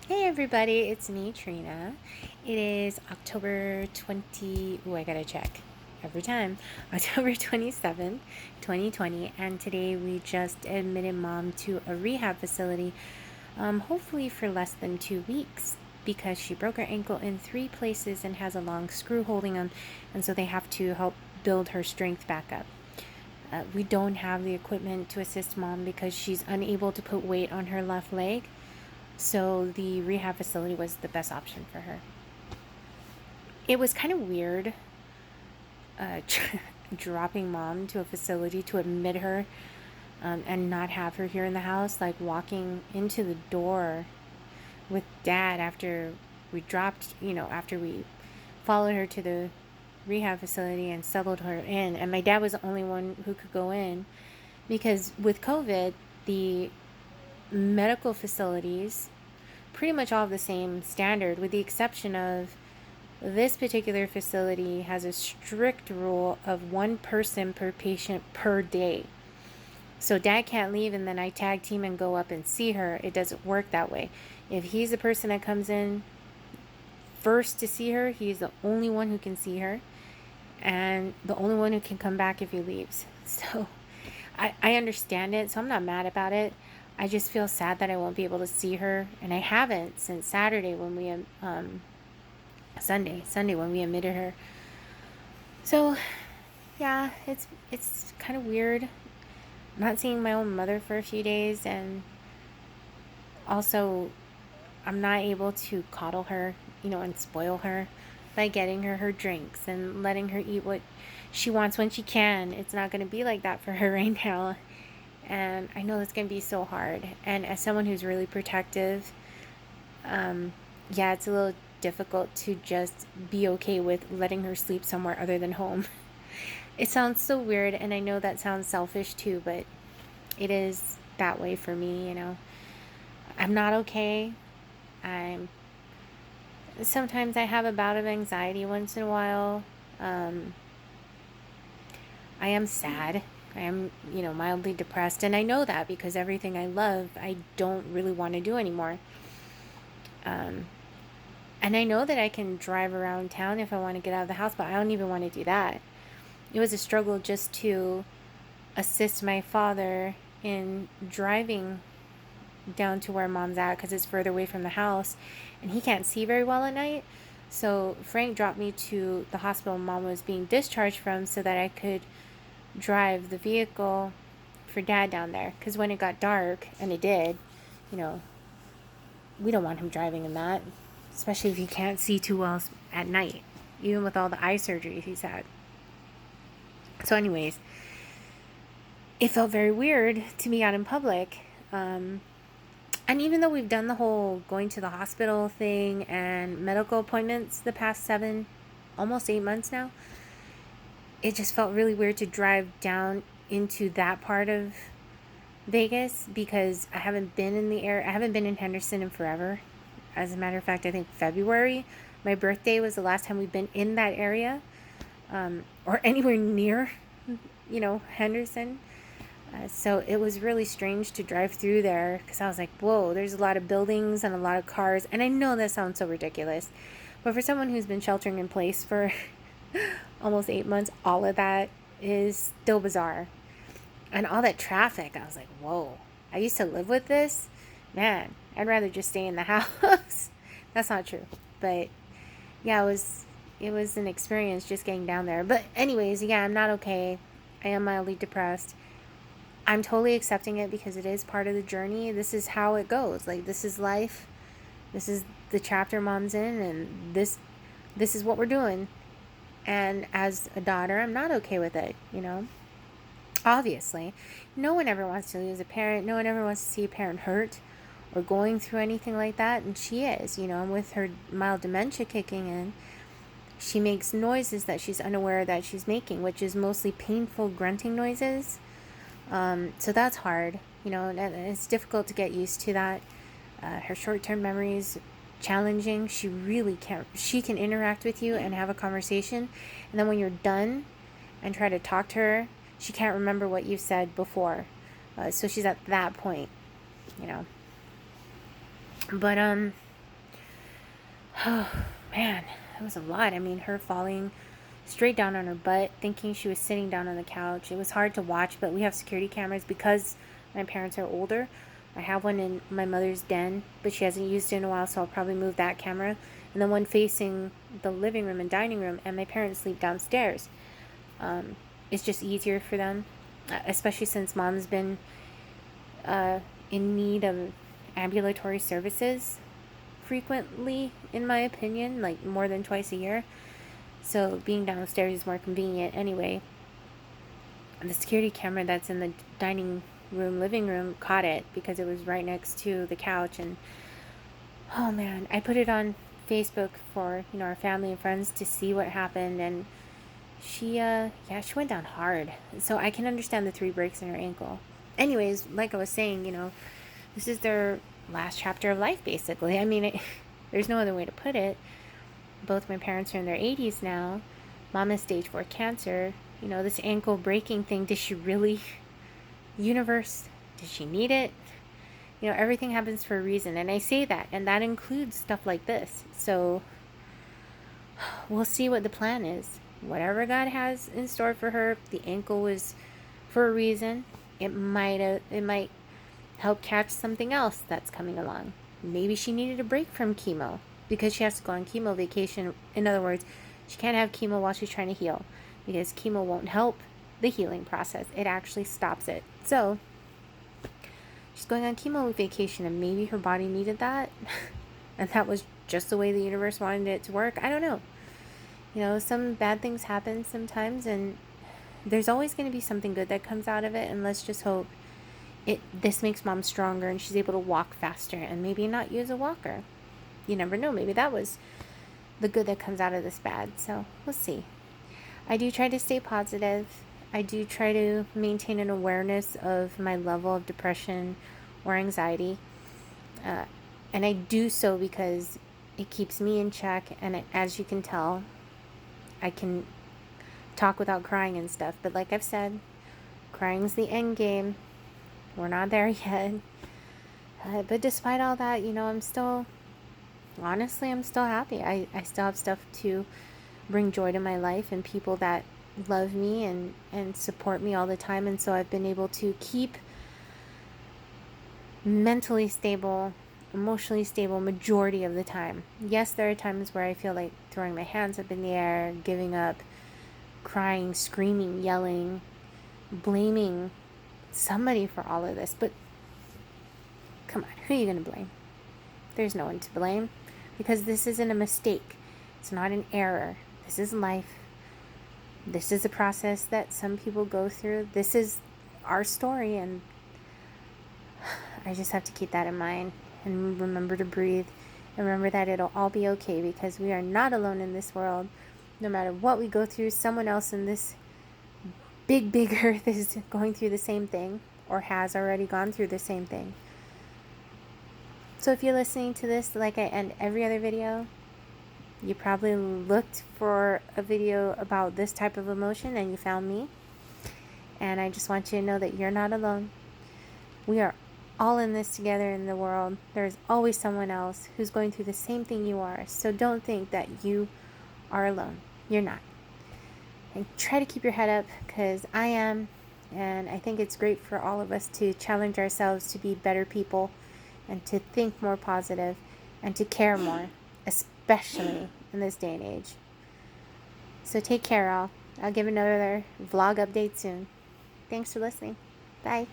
Hey everybody, it's me, Trina. It is October 20. Oh, I gotta check every time. October 27th, 2020, and today we just admitted mom to a rehab facility, hopefully for less than 2 weeks because she broke her ankle in three places and has a long screw holding them, and so they have to help build her strength back up. We don't have the equipment to assist mom because she's unable to put weight on her left leg. So the rehab facility was the best option for her. It was kind of weird uh, dropping mom to a facility to admit her and not have her here in the house, like walking into the door with dad after we dropped, after we followed her to the rehab facility and settled her in. And my dad was the only one who could go in because with COVID, the medical facilities pretty much all of the same standard, with the exception of this particular facility has a strict rule of one person per patient per day. So dad can't leave and then I tag team and go up and see her. It doesn't work that way. If he's the person that comes in first to see her, he's the only one who can see her and the only one who can come back if he leaves. So I understand it, so I'm not mad about it. I just feel sad that I won't be able to see her, and I haven't since Saturday when we Sunday when we admitted her. So yeah, it's kind of weird not seeing my own mother for a few days, and also I'm not able to coddle her, and spoil her by getting her drinks and letting her eat what she wants when she can. It's not going to be like that for her right now. And I know that's going to be so hard. And as someone who's really protective, yeah, it's a little difficult to just be okay with letting her sleep somewhere other than home. It sounds so weird, and I know that sounds selfish too, but it is that way for me. I'm not okay. I'm sometimes I have a bout of anxiety once in a while. Um, I am sad. I am, mildly depressed, and I know that because everything I love, I don't really want to do anymore. Um, and I know that I can drive around town if I want to get out of the house, but I don't even want to do that. It was a struggle just to assist my father in driving down to where mom's at because it's further away from the house and he can't see very well at night. So Frank dropped me to the hospital mom was being discharged from so that I could drive the vehicle for dad down there, because when it got dark, and it did, you know we don't want him driving in that, especially if he can't see too well at night, even with all the eye surgery he's had. So anyways, it felt very weird to be out in public. And even though we've done the whole going to the hospital thing and medical appointments the past 7, almost 8 months now, it just felt really weird to drive down into that part of Vegas because I haven't been in the area. I haven't been in Henderson in forever. As a matter of fact, I think February, my birthday, was the last time we've been in that area, or anywhere near, Henderson. So it was really strange to drive through there because I was like, whoa, there's a lot of buildings and a lot of cars. And I know that sounds so ridiculous, but for someone who's been sheltering in place for almost 8 months, all of that is still bizarre. And all that traffic, I was like, whoa, I used to live with this? Man, I'd rather just stay in the house. That's not true. But yeah, it was an experience just getting down there. But anyways, yeah, I'm not okay. I am mildly depressed. I'm totally accepting it because it is part of the journey. This is how it goes. Like, this is life. This is the chapter mom's in, and this is what we're doing. And as a daughter, I'm not okay with it. Obviously, no one ever wants to lose a parent. No one ever wants to see a parent hurt or going through anything like that. And she is, and with her mild dementia kicking in, she makes noises that she's unaware that she's making, which is mostly painful grunting noises. So that's hard, and it's difficult to get used to that. Her short-term memory is challenging. She really can't. She can interact with you and have a conversation, and then when you're done and try to talk to her, she can't remember what you said before. So she's at that point, you know. But Oh, man, it was a lot. I mean, her falling straight down on her butt, thinking she was sitting down on the couch. It was hard to watch, but we have security cameras because my parents are older. I have one in my mother's den, but she hasn't used it in a while, so I'll probably move that camera. And the one facing the living room and dining room, and my parents sleep downstairs. It's just easier for them, especially since mom's been uh, in need of ambulatory services frequently, in my opinion, like more than twice a year. So being downstairs is more convenient anyway. And the security camera that's in the dining room, living room caught it because it was right next to the couch. And oh man, I put it on Facebook for, our family and friends to see what happened. And she went down hard. So I can understand the 3 breaks in her ankle. Anyways, like I was saying, this is their last chapter of life, basically. I mean, there's no other way to put it. Both my parents are in their 80s now. Mom has stage 4 cancer. This ankle breaking thing, did she really? Universe, did she need it? Everything happens for a reason. And I say that, and that includes stuff like this. So we'll see what the plan is. Whatever God has in store for her, the ankle was for a reason. It might help catch something else that's coming along. Maybe she needed a break from chemo because she has to go on chemo vacation. In other words, she can't have chemo while she's trying to heal because chemo won't help the healing process. It actually stops it. So she's going on chemo vacation, and maybe her body needed that. And that was just the way the universe wanted it to work. I don't know. Some bad things happen sometimes, and there's always going to be something good that comes out of it. And let's just hope this makes mom stronger and she's able to walk faster and maybe not use a walker. You never know. Maybe that was the good that comes out of this bad. So we'll see. I do try to stay positive. I do try to maintain an awareness of my level of depression or anxiety. And I do so because it keeps me in check. And as you can tell, I can talk without crying and stuff. But like I've said, crying's the end game. We're not there yet. But despite all that, I'm still happy. I still have stuff to bring joy to my life and people that love me and support me all the time. And so I've been able to keep mentally stable, emotionally stable majority of the time. Yes, there are times where I feel like throwing my hands up in the air, giving up, crying, screaming, yelling, blaming somebody for all of this. But come on, who are you going to blame? There's no one to blame because this isn't a mistake. It's not an error. This is life. This is a process that some people go through. This is our story, and I just have to keep that in mind and remember to breathe and remember that it'll all be okay because we are not alone in this world. No matter what we go through, someone else in this big earth is going through the same thing or has already gone through the same thing. So if you're listening to this like I end every other video, you probably looked for a video about this type of emotion and you found me. And I just want you to know that you're not alone. We are all in this together in the world. There's always someone else who's going through the same thing you are. So don't think that you are alone. You're not. And try to keep your head up because I am. And I think it's great for all of us to challenge ourselves to be better people and to think more positive and to care more, especially in this day and age. So take care, all. I'll give another vlog update soon. Thanks for listening. Bye.